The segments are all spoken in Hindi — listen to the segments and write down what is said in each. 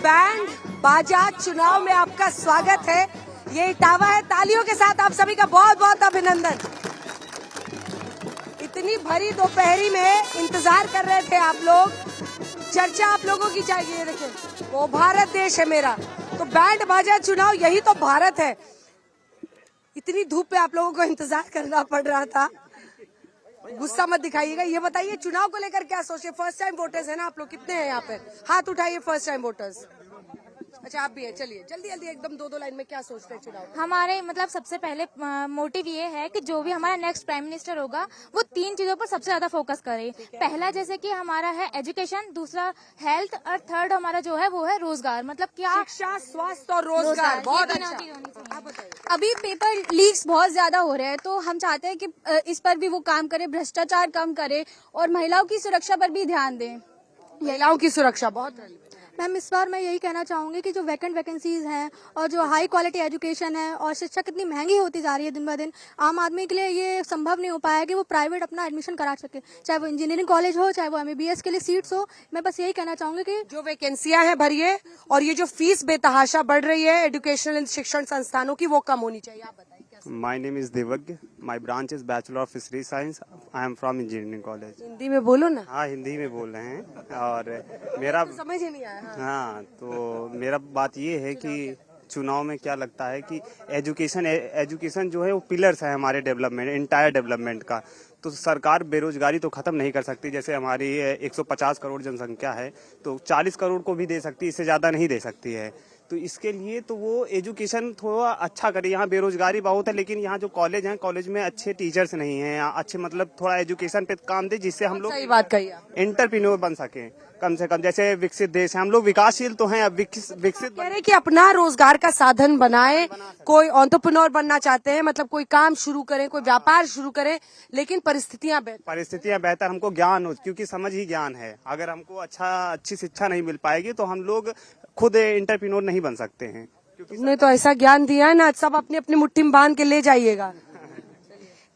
बैंड बाजा चुनाव में आपका स्वागत है। ये इटावा है। तालियों के साथ आप सभी का बहुत बहुत अभिनंदन। इतनी भरी दोपहरी में इंतजार कर रहे थे आप लोग। चर्चा आप लोगों की चाहिए। ये देखें, वो भारत देश है मेरा, तो बैंड बाजा चुनाव यही तो भारत है। इतनी धूप पे आप लोगों को इंतजार करना पड़ रहा था। गुस्सा मत दिखाइएगा। ये बताइए चुनाव को लेकर क्या सोचे? फर्स्ट टाइम वोटर्स है ना आप लोग? कितने हैं यहाँ पे? हाथ उठाइए फर्स्ट टाइम वोटर्स। अच्छा आप भी हैं। चलिए जल्दी जल्दी एकदम दो लाइन में क्या सोचते हैं चुनाव? हमारे मतलब सबसे पहले मोटिव ये है कि जो भी हमारा नेक्स्ट प्राइम मिनिस्टर होगा वो 3 चीजों पर सबसे ज्यादा फोकस करे। पहला जैसे कि हमारा है एजुकेशन, दूसरा हेल्थ और थर्ड हमारा जो है वो है रोजगार। मतलब क्या शिक्षा, स्वास्थ्य और रोजगार। बहुत ये अच्छा। तीनों चीज होनी चाहिए। आप बताइए। अभी पेपर लीक्स बहुत ज्यादा हो रहे हैं, तो हम चाहते हैं कि इस पर भी वो काम करे, भ्रष्टाचार कम करे और महिलाओं की सुरक्षा पर भी ध्यान दें। महिलाओं की सुरक्षा बहुत है। मैम इस बार मैं यही कहना चाहूंगी कि जो वैकेंसीज हैं और जो हाई क्वालिटी एजुकेशन है और शिक्षा कितनी महंगी होती जा रही है दिन ब दिन, आम आदमी के लिए ये संभव नहीं हो पाया कि वो प्राइवेट अपना एडमिशन करा सके, चाहे वो इंजीनियरिंग कॉलेज हो, चाहे वो MBBS के लिए सीट्स हो। मैं बस यही कहना चाहूंगी कि जो वैकेंसियां हैं भरिए, और ये जो फीस बेतहाशा बढ़ रही है एजुकेशनल शिक्षण संस्थानों की, वो कम होनी चाहिए। आप बताइए। My name is Devagya. My branch is Bachelor of Fishery Science. I am from Engineering College. Hindi में बोलो ना। हाँ हिंदी में बोल रहे हैं। और मेरा समझ ही नहीं आया। हाँ तो मेरा बात ये है कि चुनाव में क्या लगता है कि एजुकेशन जो है वो पिलर्स है हमारे डेवलपमेंट, इंटायर डेवलपमेंट का। तो सरकार बेरोजगारी तो खत्म नहीं कर सकती। जैसे हमारी 150 करोड़ जनसंख्या है तो 40 करोड़ को भी दे सकती है, इससे ज़्यादा नहीं दे सकती है। तो इसके लिए तो वो एजुकेशन थोड़ा अच्छा करे। यहाँ बेरोजगारी बहुत है, लेकिन यहाँ जो कॉलेज हैं, कॉलेज में अच्छे टीचर्स नहीं हैं। यहाँ अच्छे मतलब थोड़ा एजुकेशन पे काम दे, जिससे हम लोग सही बात कही आप। एंटरप्रेन्योर बन सके कम से कम। जैसे विकसित देश है, हम लोग विकासशील तो हैं, अब विकसित कह रहे कि अपना रोजगार का साधन बनाए। कोई एंटरप्रेन्योर बनना चाहते हैं, मतलब कोई काम शुरू करें, कोई व्यापार शुरू करें, लेकिन परिस्थितियां बेहतर हमको ज्ञान हो, क्योंकि समझ ही ज्ञान है। अगर हमको अच्छी शिक्षा नहीं मिल पाएगी तो हम लोग खुद एंटरप्रेन्योर नहीं बन सकते हैं। तुमने तो ऐसा ज्ञान दिया है ना, सब अपनी अपनी मुट्ठी में बांध के ले जाइएगा।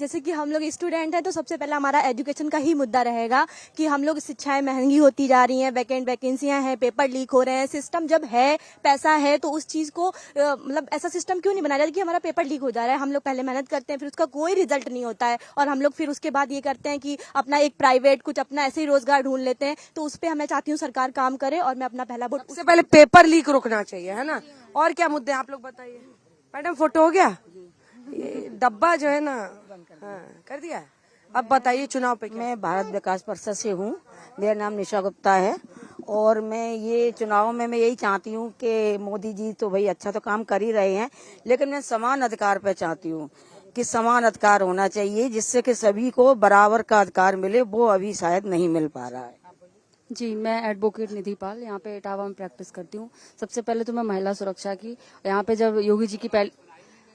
जैसे कि हम लोग स्टूडेंट हैं तो सबसे पहला हमारा एजुकेशन का ही मुद्दा रहेगा कि हम लोग शिक्षाएं महंगी होती जा रही हैं, वैकेंसियां हैं, पेपर लीक हो रहे हैं। सिस्टम जब है, पैसा है, तो उस चीज को मतलब ऐसा सिस्टम क्यों नहीं बनाया जाता कि हमारा पेपर लीक हो जा रहा है। हम लोग पहले मेहनत करते हैं, फिर उसका कोई रिजल्ट नहीं होता है और हम लोग फिर उसके बाद ये करते हैं कि अपना एक प्राइवेट कुछ अपना ऐसे ही रोजगार ढूंढ लेते हैं। तो उस पर मैं चाहती हूँ सरकार काम करे और मैं अपना पहला वोट। सबसे पहले पेपर लीक रोकना चाहिए, है ना। और क्या मुद्दे आप लोग बताइए। मैडम फोटो हो गया? ये डब्बा जो है ना, हाँ, कर दिया। अब बताइए चुनाव पे क्या? मैं भारत विकास परिषद से हूँ। मेरा नाम निशा गुप्ता है और मैं ये चुनाव में मैं यही चाहती हूँ कि मोदी जी तो भाई अच्छा तो काम कर ही रहे हैं, लेकिन मैं समान अधिकार पे चाहती हूँ कि समान अधिकार होना चाहिए, जिससे कि सभी को बराबर का अधिकार मिले। वो अभी शायद नहीं मिल पा रहा है। जी, मैं एडवोकेट निधि पाल यहाँ पे इटावा में प्रैक्टिस करती हूँ। सबसे पहले तो मैं महिला सुरक्षा की, यहाँ पे जब योगी जी की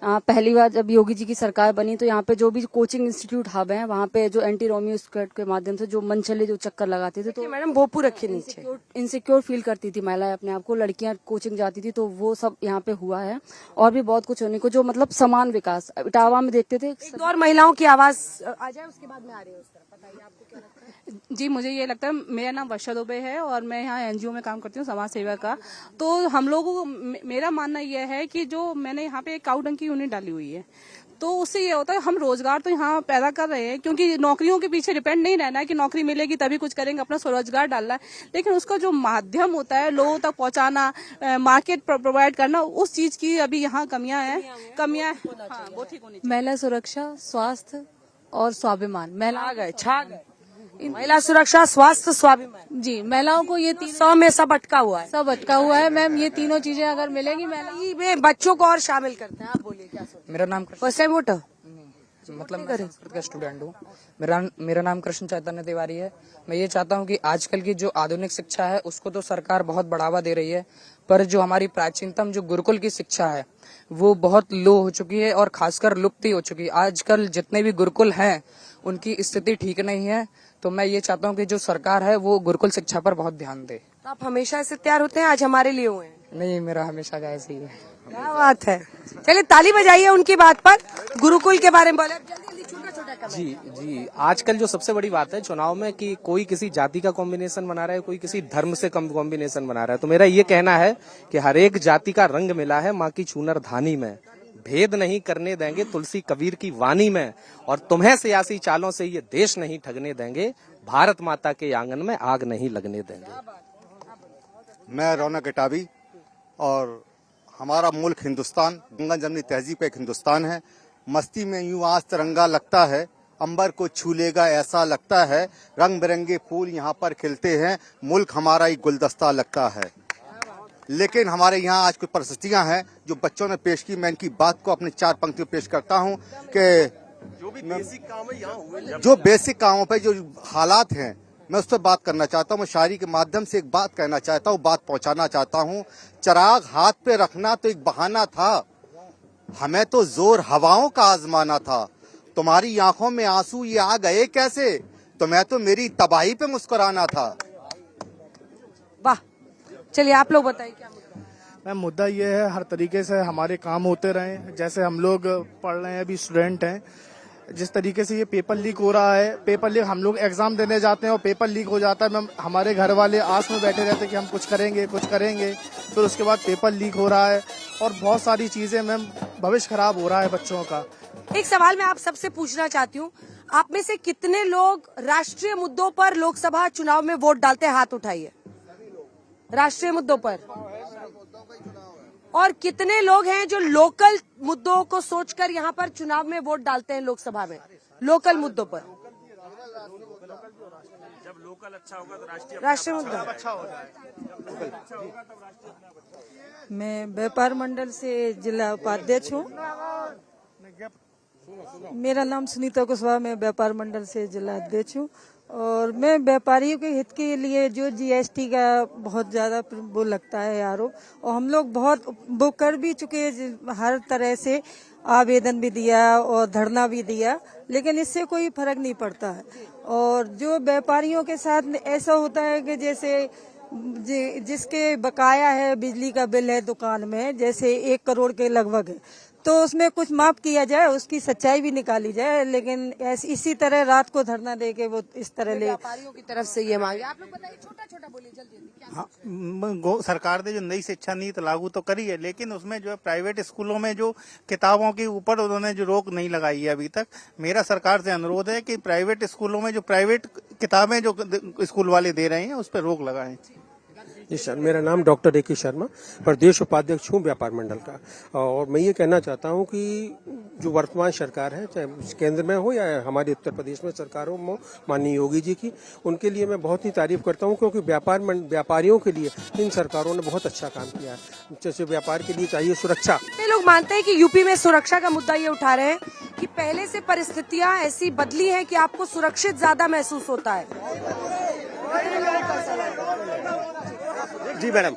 पहली बार जब योगी जी की सरकार बनी तो यहाँ पे जो भी कोचिंग इंस्टीट्यूट हब हैं, वहाँ पे जो एंटी रोमियो स्क्वाड के माध्यम से जो मनचले जो चक्कर लगाते थे, तो मैडम भोपू रखिए नीचे। इनसिक्योर फील करती थी महिलाएं अपने आप को, लड़कियां कोचिंग जाती थी, तो वो सब यहाँ पे हुआ है। और भी बहुत कुछ होने को, जो मतलब समान विकास इटावा में देखते थे। एक और महिलाओं की आवाज आ जाए, उसके बाद में आ रही है। बताइए आपको क्या लगता है? जी, मुझे ये लगता है, मेरा नाम वर्षा दुबे है और मैं यहाँ NGO में काम करती हूँ, समाज सेवा का। तो हम लोगों को मेरा मानना यह है कि जो मैंने यहाँ पे एक काऊ डंकी यूनिट डाली हुई है, तो उससे ये होता है हम रोजगार तो यहाँ पैदा कर रहे हैं, क्योंकि नौकरियों के पीछे डिपेंड नहीं रहना है कि नौकरी मिलेगी तभी कुछ करेंगे, अपना स्वरोजगार डालना है। लेकिन उसका जो माध्यम होता है लोगों तक पहुँचाना, मार्केट प्रोवाइड करना, उस चीज की अभी यहाँ कमियां हैं। हाँ, वो ठीक होनी चाहिए। महिला सुरक्षा, स्वास्थ्य और स्वाभिमान। छा गए। महिला सुरक्षा, स्वास्थ्य, स्वाभिमान। जी, महिलाओं को ये 100 में सब अटका हुआ है। सब अटका हुआ है मैम। ये तीनों चीजें अगर मिलेंगी में बच्चों को और शामिल करते हैं। आप बोलिए क्या सोचते हैं? मेरा नाम फर्स्ट टाइम वोटर? मतलब मैं संस्कृत का स्टूडेंट हूँ। मेरा नाम कृष्ण चैतन्य तिवारी है। मैं ये चाहता हूँ कि आजकल की जो आधुनिक शिक्षा है उसको तो सरकार बहुत बढ़ावा दे रही है, पर जो हमारी प्राचीनतम जो गुरुकुल की शिक्षा है वो बहुत लो हो चुकी है और खासकर लुप्त ही हो चुकी है। आजकल जितने भी गुरुकुल हैं उनकी स्थिति ठीक नहीं है। तो मैं ये चाहता हूँ कि जो सरकार है वो गुरुकुल शिक्षा पर बहुत ध्यान दे। तो आप हमेशा ऐसे तैयार होते हैं, आज हमारे लिए हुए हैं? नहीं, मेरा हमेशा का ऐसे ही है। क्या बात है। चलिए ताली बजाइए उनकी बात पर। गुरुकुल के बारे में बोले। जल्दी जल्दी छोटा छोटा कमेंट। जी आजकल जो सबसे बड़ी बात है चुनाव में कि कोई किसी जाति का कॉम्बिनेशन बना रहा है, कोई किसी धर्म से कॉम्बिनेशन बना रहा है। तो मेरा ये कहना है कि हर एक जाति का रंग मिला है माँ की चूनर धानी में, भेद नहीं करने देंगे तुलसी कबीर की वाणी में, और तुम्हें सियासी चालों से ये देश नहीं ठगने देंगे, भारत माता के आंगन में आग नहीं लगने देंगे। मैं रौनक इटावी, और हमारा मुल्क हिंदुस्तान, गंगा जमनी तहजीब एक हिंदुस्तान है। मस्ती में यूं आज तिरंगा लगता है, अंबर को छू लेगा ऐसा लगता है, रंग बिरंगे फूल यहाँ पर खिलते हैं, मुल्क हमारा ही गुलदस्ता लगता है। लेकिन हमारे यहाँ आज कुछ परिस्थितियां हैं जो बच्चों ने पेश की। मैं इनकी बात को अपने 4 पंक्तियों पेश करता हूँ कि जो बेसिक कामों पे जो हालात हैं, मैं उस पर बात करना चाहता हूँ। मैं शायरी के माध्यम से एक बात कहना चाहता हूँ, बात पहुँचाना चाहता हूँ। चिराग हाथ पे रखना तो एक बहाना था, हमें तो जोर हवाओं का आजमाना था, तुम्हारी आंखों में आंसू ये आ गए कैसे, तुम्हें तो मेरी तबाही पे मुस्कुराना था। वाह, चलिए आप लोग बताइए क्या मुद्दा है? मैम मुद्दा ये है, हर तरीके से हमारे काम होते रहे। जैसे हम लोग पढ़ रहे हैं, अभी स्टूडेंट हैं, जिस तरीके से ये पेपर लीक हो रहा है, पेपर लीक हम लोग एग्जाम देने जाते हैं और पेपर लीक हो जाता है। मैम हमारे घर वाले आस में बैठे रहते हैं कि हम कुछ करेंगे, फिर उसके बाद पेपर लीक हो रहा है और बहुत सारी चीजें। मैम भविष्य खराब हो रहा है बच्चों का। एक सवाल मैं आप सबसे पूछना चाहती हूँ, आप में से कितने लोग राष्ट्रीय मुद्दों पर लोकसभा चुनाव में वोट डालते हैं? हाथ उठाइए। राष्ट्रीय मुद्दों पर। और कितने लोग हैं जो लोकल मुद्दों को सोचकर यहाँ पर चुनाव में वोट डालते हैं लोकसभा में, लोकल मुद्दों पर? जब लोकल अच्छा होगा तो राष्ट्रीय मुद्दा अच्छा होगा। मैं व्यापार मंडल से जिला उपाध्यक्ष हूँ। मेरा नाम सुनीता कुशवाहा, मैं व्यापार मंडल से जिला अध्यक्ष हूँ। और मैं व्यापारियों के हित के लिए जो जीएसटी का बहुत ज्यादा वो लगता है आरोप, और हम लोग बहुत वो कर भी चुके, हर तरह से आवेदन भी दिया और धरना भी दिया, लेकिन इससे कोई फर्क नहीं पड़ता है। और जो व्यापारियों के साथ ऐसा होता है कि जैसे जिसके बकाया है, बिजली का बिल है दुकान में, जैसे 1 करोड़ के लगभग है, तो उसमें कुछ माफ किया जाए, उसकी सच्चाई भी निकाली जाए। लेकिन इसी तरह रात को धरना दे के वो इस तरह ले, व्यापारियों की तरफ से ये मांगे। आप लोग बताइए, छोटा छोटा बोलिए, जल्दी क्या? हाँ, सरकार ने जो नई शिक्षा नीति लागू तो करी है, लेकिन उसमें जो है प्राइवेट स्कूलों में जो किताबों के ऊपर उन्होंने जो रोक नहीं लगाई है अभी तक। मेरा सरकार से अनुरोध है कि प्राइवेट स्कूलों में जो प्राइवेट किताबें जो स्कूल वाले दे रहे हैं उस पर रोक लगाएं। जी सर, मेरा नाम डॉक्टर ए.के. शर्मा, प्रदेश उपाध्यक्ष हूँ व्यापार मंडल का। और मैं ये कहना चाहता हूँ कि जो वर्तमान सरकार है, चाहे केंद्र में हो या हमारे उत्तर प्रदेश में सरकार हो, माननीय योगी जी की, उनके लिए मैं बहुत ही तारीफ करता हूँ, क्योंकि व्यापारियों के लिए इन सरकारों ने बहुत अच्छा काम किया है। जैसे व्यापार के लिए चाहिए सुरक्षा। लोग मानते हैं कि यूपी में सुरक्षा का मुद्दा ये उठा रहे हैं कि पहले से परिस्थितियां ऐसी बदली हैं कि आपको सुरक्षित ज्यादा महसूस होता है। जी मैडम।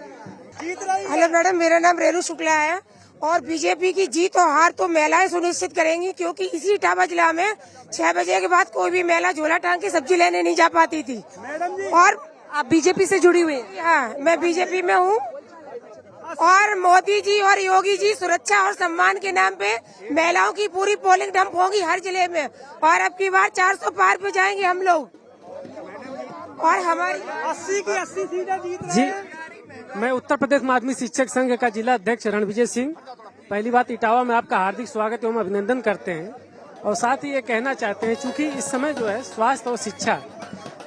हेलो मैडम, मेरा नाम रेणु शुक्ला है, और बीजेपी की जीत और हार तो महिलाएं सुनिश्चित करेंगी, क्योंकि इसी इटावा जिला में 6 बजे के बाद कोई भी महिला झोला टांग के सब्जी लेने नहीं जा पाती थी। और आप बीजेपी से जुड़ी हुई हैं? हाँ, मैं बीजेपी में हूँ। और मोदी जी और योगी जी सुरक्षा और सम्मान के नाम पे महिलाओं की पूरी पोलिंग डंप होगी हर जिले में, और अब की बार 400 पार पे जाएंगे हम लोग। और हमारी 80 की 80 सीटें जीत रहे हैं। मैं उत्तर प्रदेश माध्यमिक शिक्षक संघ का जिला अध्यक्ष रणविजय सिंह। पहली बात, इटावा में आपका हार्दिक स्वागत एवं अभिनंदन करते हैं, और साथ ही ये कहना चाहते हैं, चूंकि इस समय जो है स्वास्थ्य और शिक्षा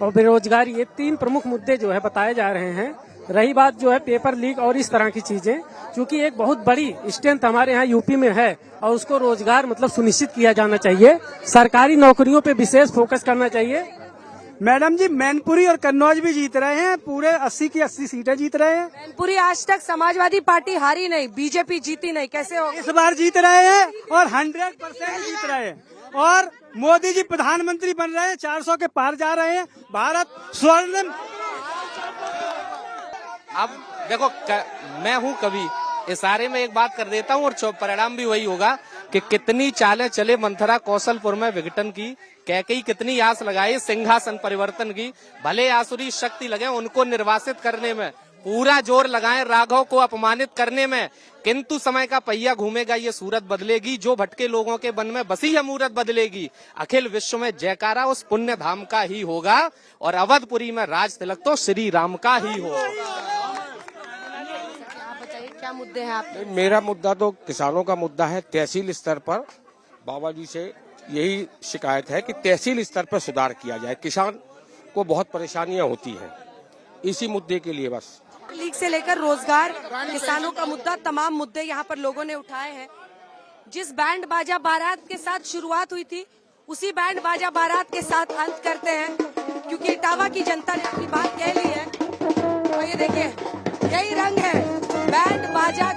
और बेरोजगारी, ये 3 प्रमुख मुद्दे जो है बताए जा रहे हैं। रही बात जो है पेपर लीक और इस तरह की चीजें, चूंकि एक बहुत बड़ी स्ट्रेंथ हमारे यहाँ यूपी में है, और उसको रोजगार मतलब सुनिश्चित किया जाना चाहिए। सरकारी नौकरियों पे विशेष फोकस करना चाहिए। मैडम जी, मैनपुरी और कन्नौज भी जीत रहे हैं, पूरे 80 की 80 सीटें जीत रहे हैं। मैनपुरी आज तक समाजवादी पार्टी हारी नहीं, बीजेपी जीती नहीं, कैसे हो? इस बार जीत रहे हैं और 100% जीत रहे हैं, और मोदी जी प्रधानमंत्री बन रहे हैं, 400 के पार जा रहे हैं। भारत स्वर्णिम। अब देखो मैं हूँ कवि, इशारे में एक बात कर देता हूँ और परिणाम भी वही होगा कि कितनी चालें चले मंथरा कौशलपुर में विघटन की, कैकेयी कितनी आस लगाई सिंहासन परिवर्तन की, भले आसुरी शक्ति लगे उनको निर्वासित करने में, पूरा जोर लगाएं राघव को अपमानित करने में, किंतु समय का पहिया घूमेगा, ये सूरत बदलेगी। जो भटके लोगों के मन में बसी है मूरत बदलेगी। अखिल विश्व में जयकारा उस पुण्य धाम का ही होगा और अवधपुरी में राज तिलक तो श्री राम का ही होगा। क्या मुद्दे हैं आप? मेरा मुद्दा तो किसानों का मुद्दा है। तहसील स्तर पर बाबा जी से यही शिकायत है कि तहसील स्तर पर सुधार किया जाए। किसान को बहुत परेशानियां होती हैं, इसी मुद्दे के लिए बस। लीग से लेकर रोजगार, किसानों का मुद्दा, तमाम मुद्दे यहाँ पर लोगों ने उठाए हैं। जिस बैंड बाजा बारात के साथ शुरुआत हुई थी, उसी बैंड बाजा बारात के साथ अंत करते हैं, क्योंकि इटावा की जनता ने अपनी बात कह ली है। और ये देखिए, यही रंग है बैंड बाजा